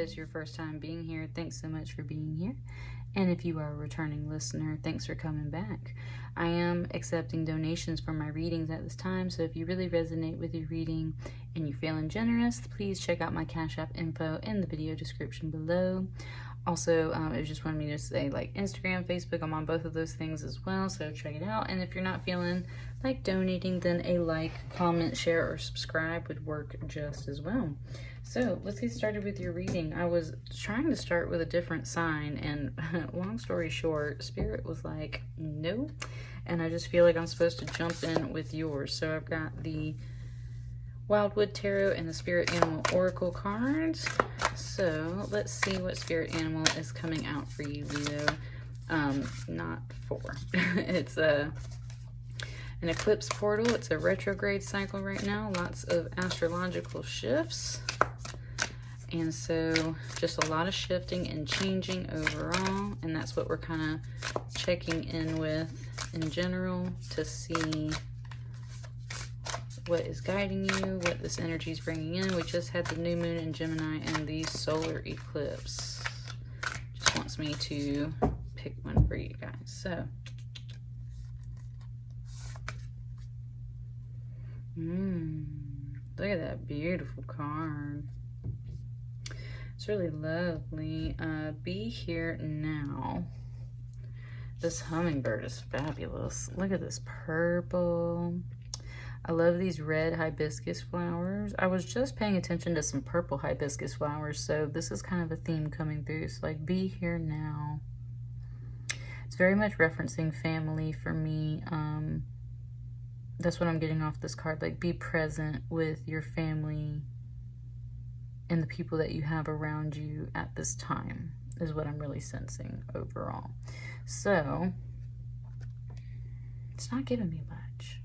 is your first time being here, thanks so much for being here. And if you are a returning listener, thanks for coming back. I am accepting donations for my readings at this time, so if you really resonate with your reading and you're feeling generous, please check out my Cash App info in the video description below. Also, it just wanted me to say, like, Instagram, Facebook, I'm on both of those things as well, so check it out. And if you're not feeling like donating, then a like, comment, share, or subscribe would work just as well. So let's get started with your reading. I was trying to start with a different sign, and long story short, Spirit was like, no. And I just feel like I'm supposed to jump in with yours. So I've got the Wildwood Tarot and the Spirit Animal Oracle cards. So let's see what Spirit Animal is coming out for you, Leo. Not for. It's an eclipse portal. It's a retrograde cycle right now. Lots of astrological shifts. And so just a lot of shifting and changing overall. And that's what we're kind of checking in with in general to see what is guiding you, what this energy is bringing in. We just had the new moon in Gemini and the solar eclipse. Just wants me to pick one for you guys. So, look at that beautiful card. It's really lovely. Be here now. This hummingbird is fabulous. Look at this purple. I love these red hibiscus flowers. I was just paying attention to some purple hibiscus flowers, so this is kind of a theme coming through. It's like, be here now. It's very much referencing family for me. That's what I'm getting off this card. Like, be present with your family and the people that you have around you at this time is what I'm really sensing overall. So, it's not giving me much.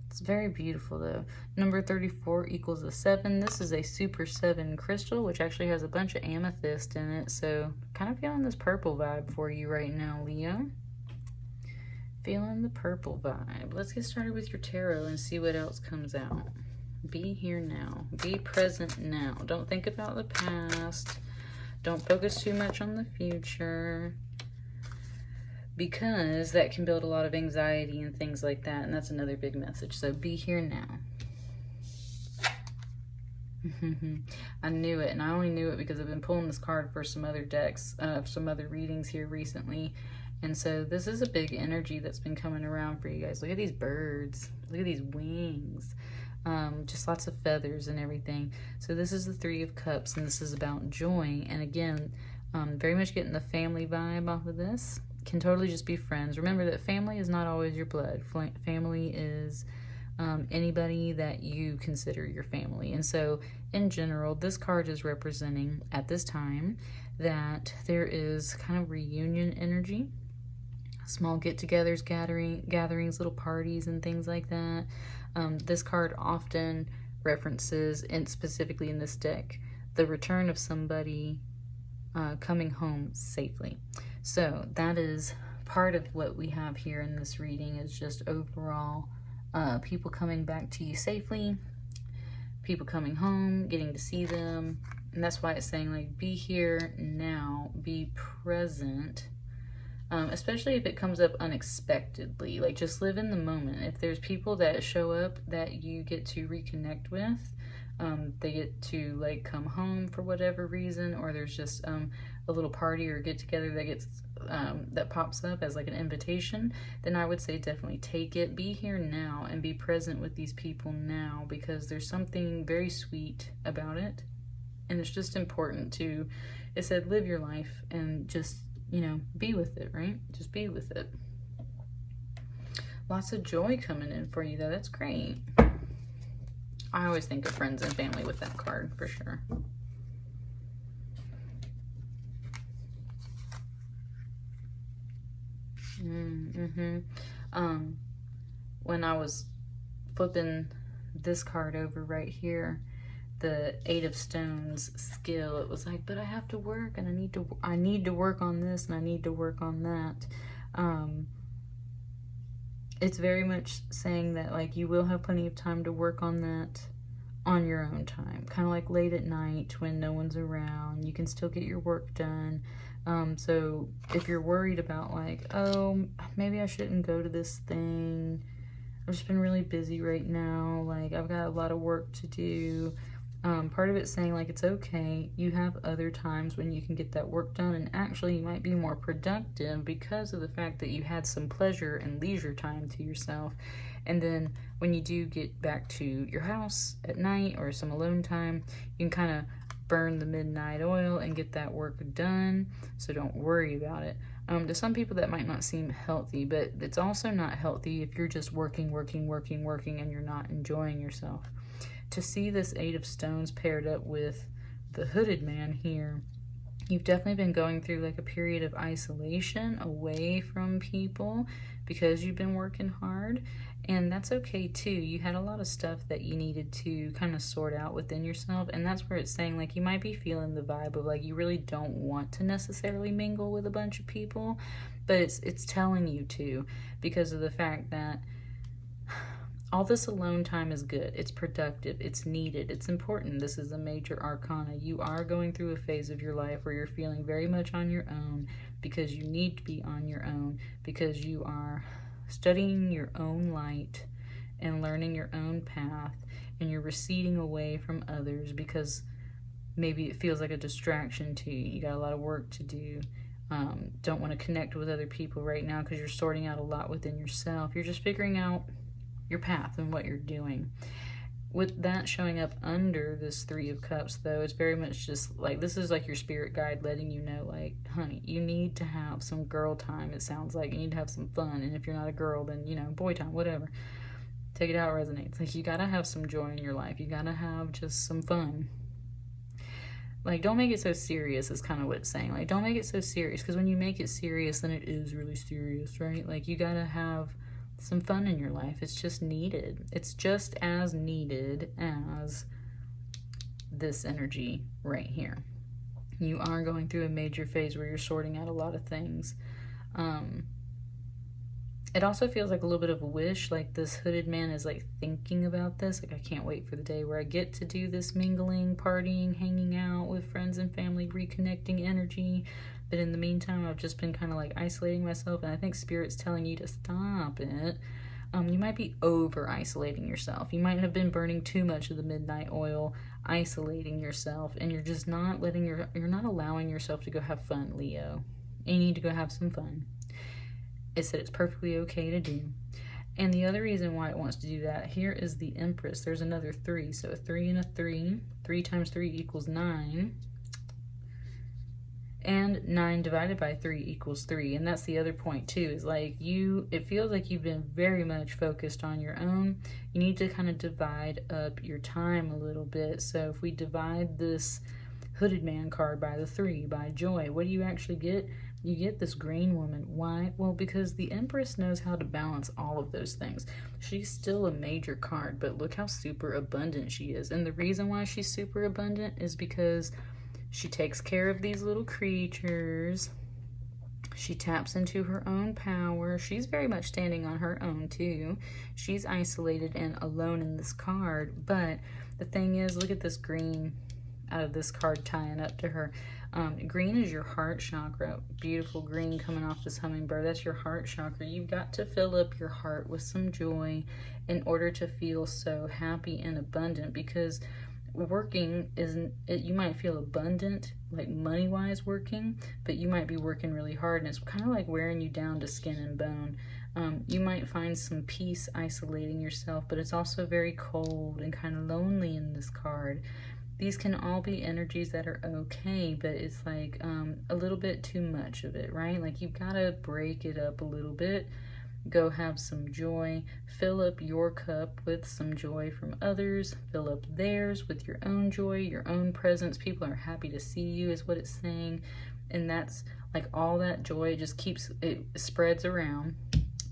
It's very beautiful though. Number 34 equals a 7. This is a super 7 crystal, which actually has a bunch of amethyst in it. So kind of feeling this purple vibe for you right now, Leo. Feeling the purple vibe. Let's get started with your tarot and see what else comes out. Be here now. Be present now. Don't think about the past. Don't focus too much on the future, because that can build a lot of anxiety and things like that, and that's another big message. So be here now. I knew it, and I only knew it because I've been pulling this card for some other decks, some other readings here recently, and so this is a big energy that's been coming around for you guys. Look at these birds. Look at these wings. Just lots of feathers and everything. So this is the 3 of Cups, and this is about joy, and again, very much getting the family vibe off of this. Can totally just be friends. Remember that family is not always your blood. Family is anybody that you consider your family. And so in general, this card is representing at this time that there is kind of reunion energy, small get-togethers, gatherings, little parties and things like that. This card often references, and specifically in this deck, the return of somebody coming home safely. So that is part of what we have here in this reading, is just overall people coming back to you safely, people coming home, getting to see them. And that's why it's saying, like, be here now, be present, especially if it comes up unexpectedly. Like, just live in the moment. If there's people that show up that you get to reconnect with, they get to, like, come home for whatever reason, or there's just a little party or get together that gets that pops up as like an invitation, then I would say definitely take it. Be here now and be present with these people now, because there's something very sweet about it, and it's just important to, it said, live your life and just, you know, be with it, right? Just be with it. Lots of joy coming in for you though. That's great. I always think of friends and family with that card for sure. When I was flipping this card over right here, the 8 of Stones skill, it was like, but I have to work, and I need to work on this, and I need to work on that. It's very much saying that, like, you will have plenty of time to work on that on your own time, kind of like late at night when no one's around. You can still get your work done. So if you're worried about like, oh, maybe I shouldn't go to this thing, I've just been really busy right now, like I've got a lot of work to do. Part of it's saying like it's okay, you have other times when you can get that work done, and actually you might be more productive because of the fact that you had some pleasure and leisure time to yourself. And then when you do get back to your house at night or some alone time, you can kind of burn the midnight oil and get that work done, so don't worry about it. To some people that might not seem healthy, but it's also not healthy if you're just working and you're not enjoying yourself. To see this Eight of Stones paired up with the Hooded Man here, you've definitely been going through like a period of isolation away from people because you've been working hard, and that's okay too. You had a lot of stuff that you needed to kind of sort out within yourself, and that's where it's saying like you might be feeling the vibe of like you really don't want to necessarily mingle with a bunch of people, but it's telling you to, because of the fact that all this alone time is good, it's productive, it's needed, it's important. This is a major arcana. You are going through a phase of your life where you're feeling very much on your own because you need to be on your own, because you are studying your own light and learning your own path, and you're receding away from others because maybe it feels like a distraction to you. You got a lot of work to do. Don't want to connect with other people right now because you're sorting out a lot within yourself. You're just figuring out your path and what you're doing. With that showing up under this Three of Cups, though, it's very much just like, this is like your spirit guide letting you know, like, honey, you need to have some girl time. It sounds like you need to have some fun, and if you're not a girl, then, you know, boy time, whatever. Take it how it resonates. Like, you gotta have some joy in your life. You gotta have just some fun. Like, don't make it so serious is kind of what it's saying. Like, don't make it so serious, because when you make it serious, then it is really serious, right? Like, you gotta have some fun in your life. It's just needed. It's just as needed as this energy right here. You are going through a major phase where you're sorting out a lot of things. It also feels like a little bit of a wish, like this Hooded Man is like thinking about this, like I can't wait for the day where I get to do this mingling, partying, hanging out with friends and family, reconnecting energy. But in the meantime, I've just been kind of like isolating myself, and I think Spirit's telling you to stop it. You might be over-isolating yourself. You might have been burning too much of the midnight oil, isolating yourself, and you're just not you're not allowing yourself to go have fun, Leo. And you need to go have some fun. It said it's perfectly okay to do. And the other reason why it wants to do that, here is the Empress. There's another 3, so a 3 and a 3. 3 times 3 equals 9. And 9 divided by 3 equals 3. And that's the other point too, is like it feels like you've been very much focused on your own. You need to kind of divide up your time a little bit. So if we divide this Hooded Man card by the 3, by joy, what do you actually get? You get this green woman. Why? Well, because the Empress knows how to balance all of those things. She's still a major card, but look how super abundant she is. And the reason why she's super abundant is because she takes care of these little creatures. She taps into her own power. She's very much standing on her own too. She's isolated and alone in this card. But the thing is, look at this green out of this card tying up to her. Green is your heart chakra. Beautiful green coming off this hummingbird. That's your heart chakra. You've got to fill up your heart with some joy in order to feel so happy and abundant, because working isn't it, you might feel abundant like money wise working, but you might be working really hard and it's kind of like wearing you down to skin and bone. You might find some peace isolating yourself, but it's also very cold and kind of lonely in this card. These can all be energies that are okay, but it's like a little bit too much of it, right? Like you've got to break it up a little bit. Go have some joy. Fill up your cup with some joy from others. Fill up theirs with your own joy, your own presence. People are happy to see you is what it's saying. And that's like all that joy just it spreads around.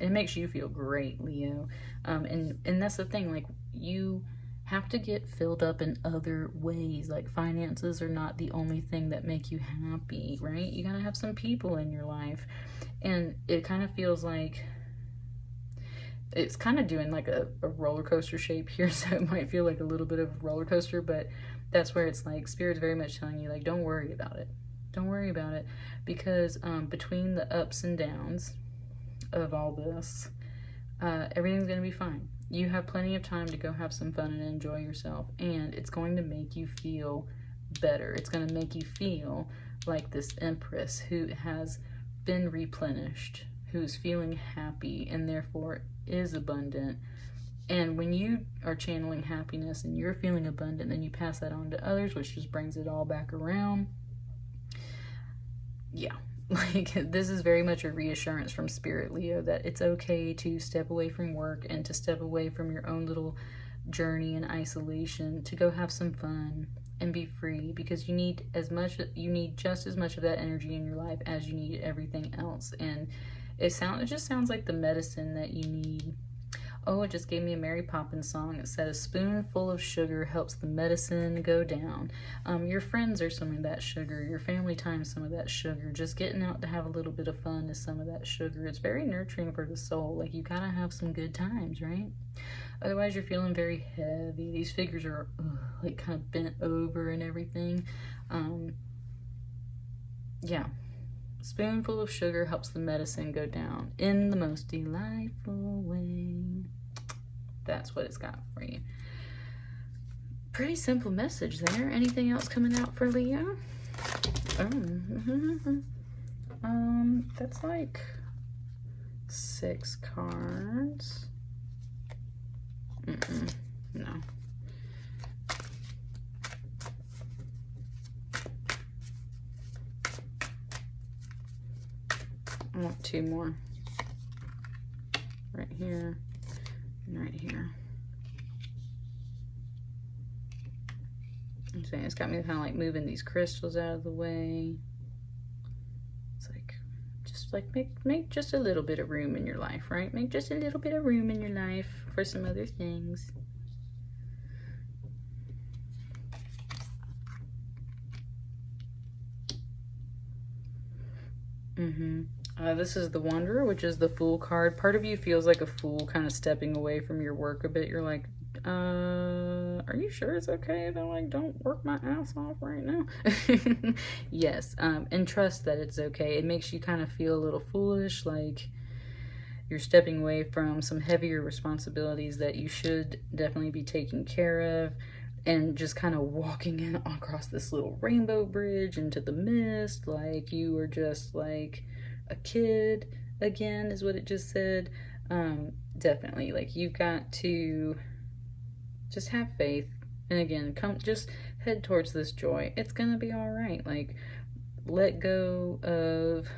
It makes you feel great, Leo. And that's the thing, like you have to get filled up in other ways. Like finances are not the only thing that make you happy, right? You gotta have some people in your life. And it kind of feels like it's kind of doing like a roller coaster shape here, so it might feel like a little bit of a roller coaster, but that's where it's like Spirit's very much telling you, like, don't worry about it. Don't worry about it, because between the ups and downs of all this, everything's going to be fine. You have plenty of time to go have some fun and enjoy yourself, and it's going to make you feel better. It's going to make you feel like this Empress who has been replenished, who's feeling happy, and therefore is abundant. And when you are channeling happiness and you're feeling abundant, then you pass that on to others, which just brings it all back around. Yeah, like this is very much a reassurance from Spirit, Leo, that it's okay to step away from work and to step away from your own little journey in isolation to go have some fun and be free, because you need just as much of that energy in your life as you need everything else. And it just sounds like the medicine that you need. Oh, it just gave me a Mary Poppins song. It said, a spoonful of sugar helps the medicine go down. Your friends are some of that sugar. Your family time is some of that sugar. Just getting out to have a little bit of fun is some of that sugar. It's very nurturing for the soul. Like, you gotta have some good times, right? Otherwise, you're feeling very heavy. These figures are like kind of bent over and everything. Yeah. Spoonful of sugar helps the medicine go down in the most delightful way. That's what it's got for you. Pretty simple message there. Anything else coming out for Leo? That's like 6 cards. No. I want 2 more. Right here and right here. I'm saying it's got me kind of like moving these crystals out of the way. It's like, just like make just a little bit of room in your life, right? Make just a little bit of room in your life for some other things. This is the Wanderer, which is the Fool card. Part of you feels like a fool kind of stepping away from your work a bit. You're like, are you sure it's okay if I like don't work my ass off right now? Yes, and trust that it's okay. It makes you kind of feel a little foolish, like you're stepping away from some heavier responsibilities that you should definitely be taking care of, and just kind of walking in across this little rainbow bridge into the mist, like you were just like a kid again, is what it just said. Definitely, like, you've got to just have faith, and again, just head towards this joy. It's gonna be all right. Like, let go of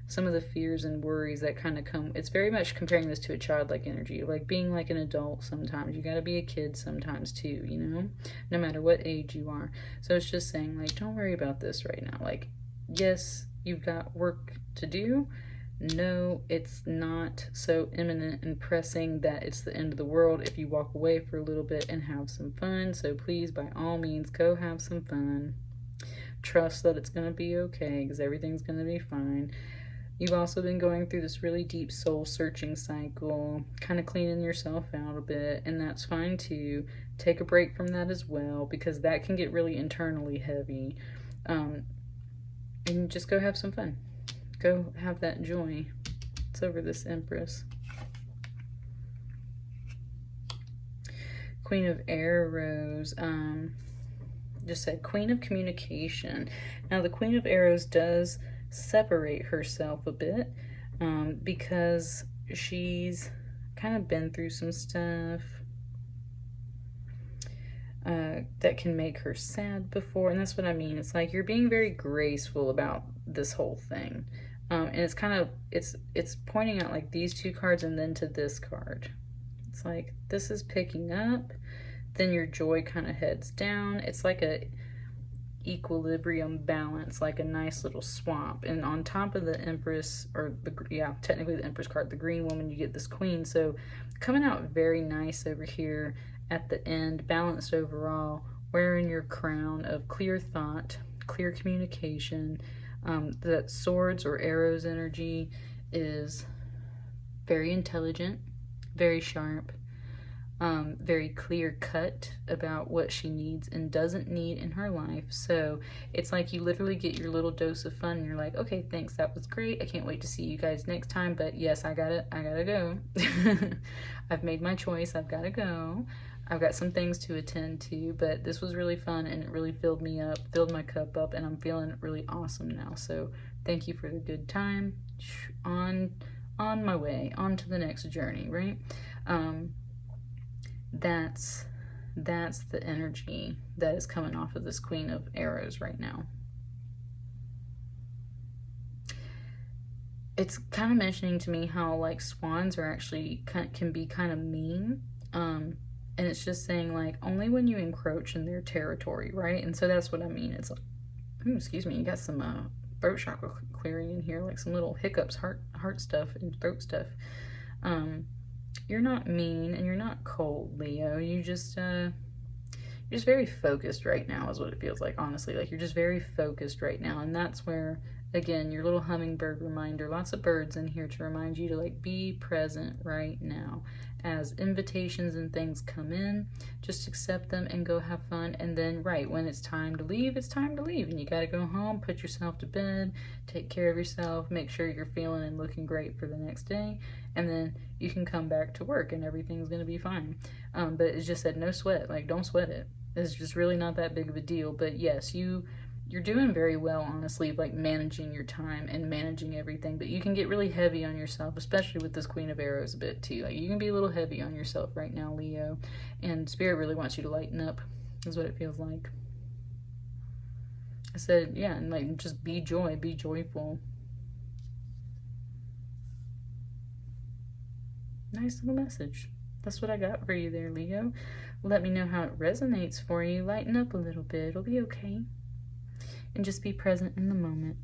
some of the fears and worries that kind of come. It's very much comparing this to a childlike energy, like being like an adult sometimes. You got to be a kid sometimes too, you know, no matter what age you are. So it's just saying, like, don't worry about this right now. Like, yes, you've got work to do. No, it's not so imminent and pressing that it's the end of the world if you walk away for a little bit and have some fun. So please, by all means, go have some fun. Trust that it's going to be okay, because everything's going to be fine. You've also been going through this really deep soul searching cycle, kind of cleaning yourself out a bit, and that's fine too. Take a break from that as well, because that can get really internally heavy. And just go have some fun. Go have that joy. It's over this Empress. Queen of Arrows. Just said Queen of Communication. Now the Queen of Arrows does separate herself a bit, because she's kind of been through some stuff that can make her sad before, and that's what I mean. It's like you're being very graceful about this whole thing, and it's kind of it's pointing out like these 2 cards and then to this card. It's like this is picking up, then your joy kind of heads down. It's like a equilibrium balance, like a nice little swamp, and on top of the Empress, or technically the Empress card, the green woman, you get this Queen. So coming out very nice over here at the end, balanced overall, wearing your crown of clear thought, clear communication. That swords or arrows energy is very intelligent, very sharp, very clear cut about what she needs and doesn't need in her life. So it's like you literally get your little dose of fun and you're like, okay, thanks, that was great. I can't wait to see you guys next time, but yes, I gotta go. I've made my choice. I've gotta go. I've got some things to attend to, but this was really fun and it really filled me up, filled my cup up, and I'm feeling really awesome now. So thank you for the good time. On my way, on to the next journey, right? That's the energy that is coming off of this Queen of Arrows right now. It's kind of mentioning to me how like swans are actually can be kind of mean, and it's just saying like only when you encroach in their territory, right? And so that's what I mean. It's like, excuse me, you got some throat chakra clearing in here, like some little hiccups, heart stuff and throat stuff. You're not mean and you're not cold, Leo. You're just very focused right now is what it feels like, honestly. Like you're just very focused right now. And that's where, again, your little hummingbird reminder, lots of birds in here to remind you to like be present right now. As invitations and things come in, just accept them and go have fun. And then, right, when it's time to leave, it's time to leave. And you got to go home, put yourself to bed, take care of yourself, make sure you're feeling and looking great for the next day. And then you can come back to work and everything's going to be fine. But it just said no sweat. Like, don't sweat it. It's just really not that big of a deal. But yes, you're doing very well, honestly, like managing your time and managing everything. But you can get really heavy on yourself, especially with this Queen of Arrows a bit too. Like you can be a little heavy on yourself right now, Leo. And Spirit really wants you to lighten up, is what it feels like. I said, yeah, and like just be joyful. Nice little message. That's what I got for you there, Leo. Let me know how it resonates for you. Lighten up a little bit. It'll be okay. And just be present in the moment.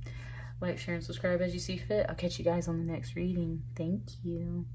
Like, share, and subscribe as you see fit. I'll catch you guys on the next reading. Thank you.